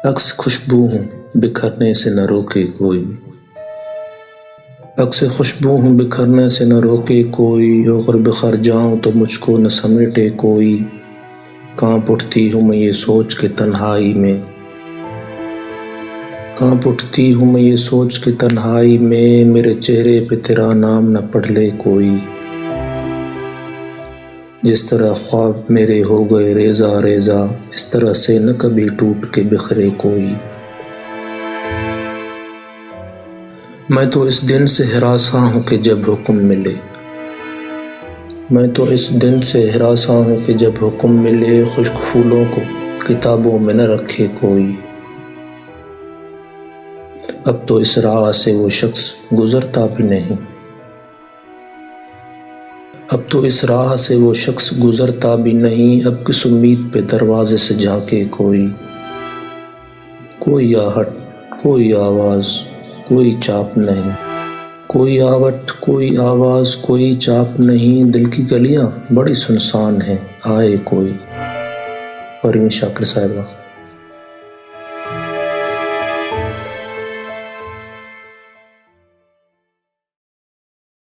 عکس خوشبو ہوں بکھرنے سے نہ روکے کوئی، عکس خوشبو ہوں بکھرنے سے نہ روکے کوئی، اگر بکھر جاؤں تو مجھ کو نہ سمیٹے کوئی، کانپ اٹھتی ہوں میں یہ سوچ کے تنہائی میں، کانپ اٹھتی ہوں میں یہ سوچ کے تنہائی میں، میرے چہرے پہ تیرا نام نہ پڑھ لے کوئی، جس طرح خواب میرے ہو گئے ریزہ ریزہ، اس طرح سے نہ کبھی ٹوٹ کے بکھرے کوئی۔ میں تو اس دن سے ہراساں ہوں کہ جب حکم ملے، میں تو اس دن سے ہراساں ہوں کہ جب حکم ملے، خشک پھولوں کو کتابوں میں نہ رکھے کوئی، اب تو اس راہ سے وہ شخص گزرتا بھی نہیں، اب تو اس راہ سے وہ شخص گزرتا بھی نہیں، اب کس امید پہ دروازے سے جھانکے کوئی، کوئی آہٹ، کوئی آواز، کوئی چاپ نہیں، کوئی آہٹ، کوئی آواز، کوئی چاپ نہیں، دل کی گلیاں بڑی سنسان ہیں، آئے کوئی۔ پروین شاکر صاحبہ۔